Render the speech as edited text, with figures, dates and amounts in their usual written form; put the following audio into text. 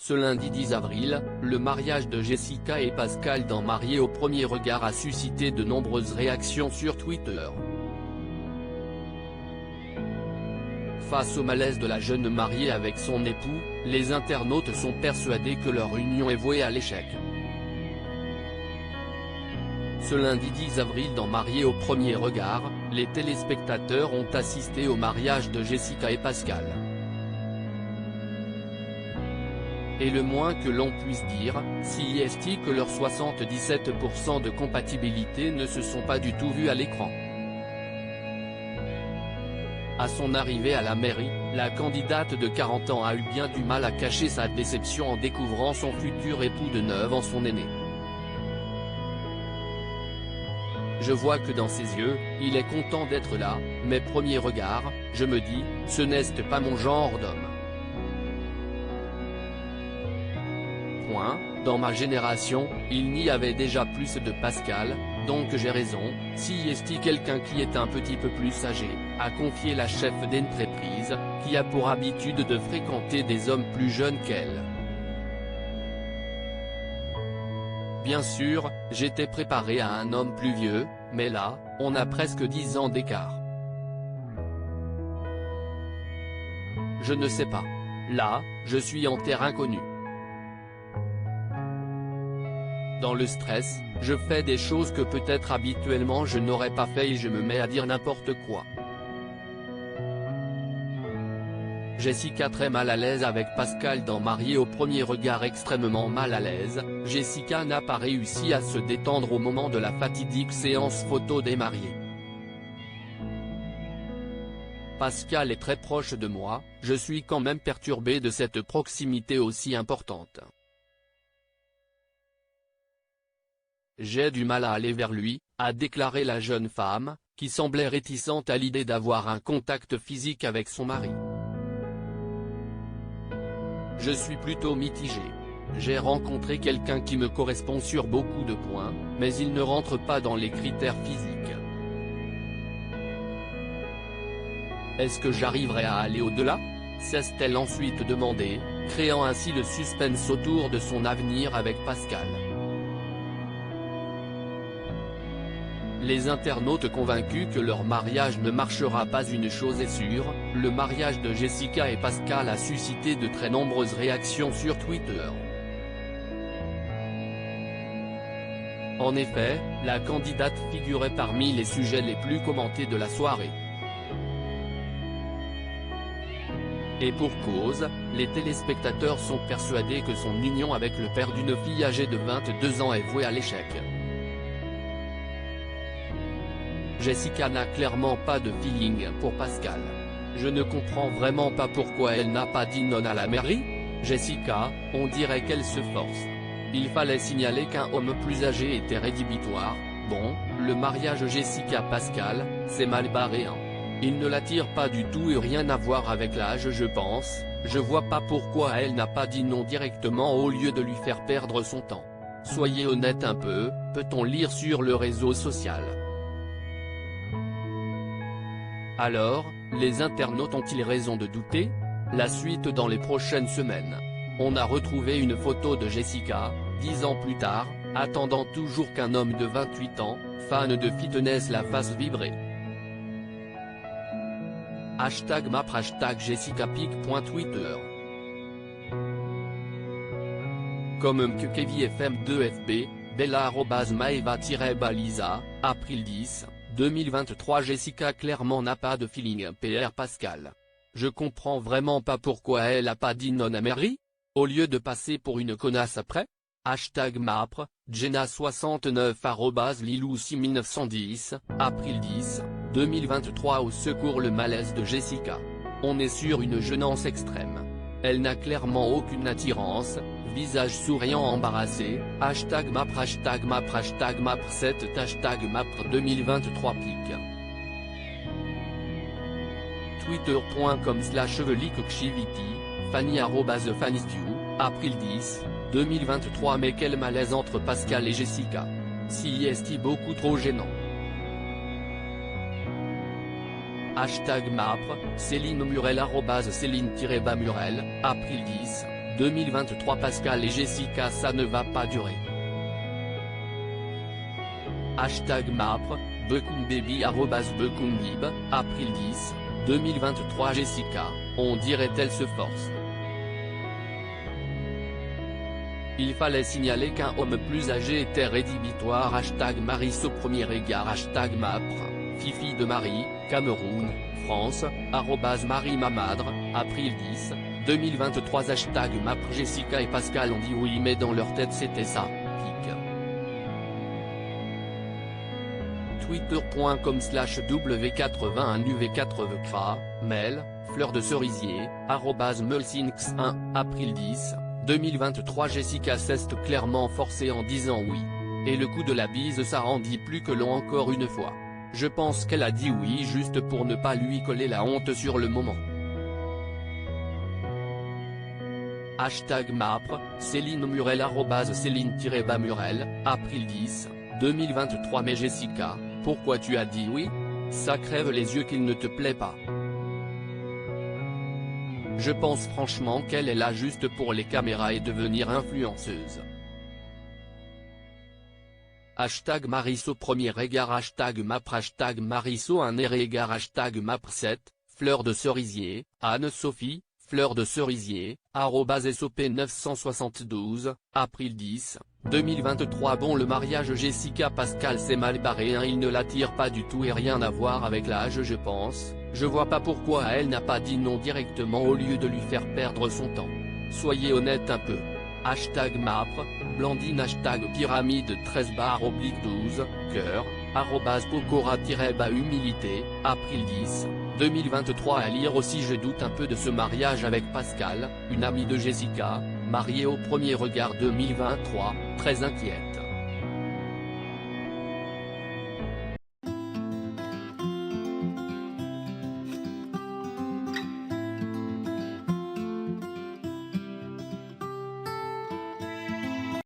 Ce lundi 10 avril, le mariage de Jessica et Pascal dans Mariés au premier regard a suscité de nombreuses réactions sur Twitter. Face au malaise de la jeune mariée avec son époux, les internautes sont persuadés que leur union est vouée à l'échec. Ce lundi 10 avril dans Mariés au premier regard, les téléspectateurs ont assisté au mariage de Jessica et Pascal. Et le moins que l'on puisse dire, si est que leurs 77% de compatibilité ne se sont pas du tout vus à l'écran. À son arrivée à la mairie, la candidate de 40 ans a eu bien du mal à cacher sa déception en découvrant son futur époux de 9 ans son aîné. Je vois que dans ses yeux, il est content d'être là, mais premier regard, je me dis, ce n'est pas mon genre d'homme. Dans ma génération, il n'y avait déjà plus de Pascal, donc j'ai raison, si est quelqu'un qui est un petit peu plus âgé, a confié la chef d'entreprise, qui a pour habitude de fréquenter des hommes plus jeunes qu'elle. Bien sûr, j'étais préparé à un homme plus vieux, mais là, on a presque 10 ans d'écart. Je ne sais pas. Là, je suis en terre inconnue. Dans le stress, je fais des choses que peut-être habituellement je n'aurais pas fait et je me mets à dire n'importe quoi. Jessica très mal à l'aise avec Pascal dans Mariés au premier regard extrêmement mal à l'aise, Jessica n'a pas réussi à se détendre au moment de la fatidique séance photo des mariés. Pascal est très proche de moi, je suis quand même perturbé de cette proximité aussi importante. J'ai du mal à aller vers lui, a déclaré la jeune femme, qui semblait réticente à l'idée d'avoir un contact physique avec son mari. Je suis plutôt mitigé. J'ai rencontré quelqu'un qui me correspond sur beaucoup de points, mais il ne rentre pas dans les critères physiques. Est-ce que j'arriverai à aller au-delà ? S'est-elle ensuite demandé, créant ainsi le suspense autour de son avenir avec Pascal. Les internautes convaincus que leur mariage ne marchera pas, une chose est sûre, le mariage de Jessica et Pascal a suscité de très nombreuses réactions sur Twitter. En effet, la candidate figurait parmi les sujets les plus commentés de la soirée. Et pour cause, les téléspectateurs sont persuadés que son union avec le père d'une fille âgée de 22 ans est vouée à l'échec. Jessica n'a clairement pas de feeling pour Pascal. Je ne comprends vraiment pas pourquoi elle n'a pas dit non à la mairie. Jessica, on dirait qu'elle se force. Il fallait signaler qu'un homme plus âgé était rédhibitoire. Bon, le mariage Jessica-Pascal, c'est mal barré hein. Il ne l'attire pas du tout et rien à voir avec l'âge je pense, je vois pas pourquoi elle n'a pas dit non directement au lieu de lui faire perdre son temps. Soyez honnête un peu, peut-on lire sur le réseau social. Alors, les internautes ont-ils raison de douter? La suite dans les prochaines semaines. On a retrouvé une photo de Jessica, 10 ans plus tard, attendant toujours qu'un homme de 28 ans, fan de fitness la fasse vibrer. #map #JessicaPic.Twitter. Comme MKKVFM2FB, Bella @Maeva-Baliza, April 10. 2023. Jessica clairement n'a pas de feeling PR Pascal. Je comprends vraiment pas pourquoi elle a pas dit non à Mary, au lieu de passer pour une connasse après. #Mapre, Jenna69 @Lilou6910, April 10, 2023. Au secours le malaise de Jessica. On est sur une jeunesse extrême. Elle n'a clairement aucune attirance, visage souriant embarrassé, #Mapre #Mapre 7 #Mapre 2023 pic. Twitter.com/Velikokchiviti, Fanny @FannyStew, April 10, 2023. Mais quel malaise entre Pascal et Jessica. Si est beaucoup trop gênant. #Mapre, Céline Murel @Céline-Murel, April 10, 2023 Pascal et Jessica ça ne va pas durer. #Mapre, Bekumbaby @Bekumbib, April 10, 2023 Jessica, on dirait elle se force. Il fallait signaler qu'un homme plus âgé était rédhibitoire. #Maris au premier regard. #Mapre, Fifi de Marie, Cameroun, France, @Marie Mamadre, April 10, 2023 #Mapre Jessica et Pascal ont dit oui mais dans leur tête c'était ça, pique. Twitter.com/w81uv4vcra, mail, fleur de cerisier, @Mulsinx1, April 10, 2023 Jessica s'est clairement forcée en disant oui. Et le coup de la bise ça rendit plus que long encore une fois. Je pense qu'elle a dit oui juste pour ne pas lui coller la honte sur le moment. #Mapre, Céline Murel @Céline-Murel, April 10, 2023 Mais Jessica, pourquoi tu as dit oui? Ça crève les yeux qu'il ne te plaît pas. Je pense franchement qu'elle est là juste pour les caméras et devenir influenceuse. #Maris au premier regard. #Mapre #Mariso un égard. #Mapre 7, fleur de cerisier, Anne-Sophie, fleur de cerisier, @SOP972, April 10, 2023 Bon le mariage Jessica Pascal c'est mal barré il ne l'attire pas du tout et rien à voir avec l'âge je pense, je vois pas pourquoi elle n'a pas dit non directement au lieu de lui faire perdre son temps. Soyez honnête un peu. #Mapre, Blandine #pyramide 13/12, cœur, @pocora-bas humilité, April 10, 2023 À lire aussi je doute un peu de ce mariage avec Pascal, une amie de Jessica, mariée au premier regard 2023, très inquiète.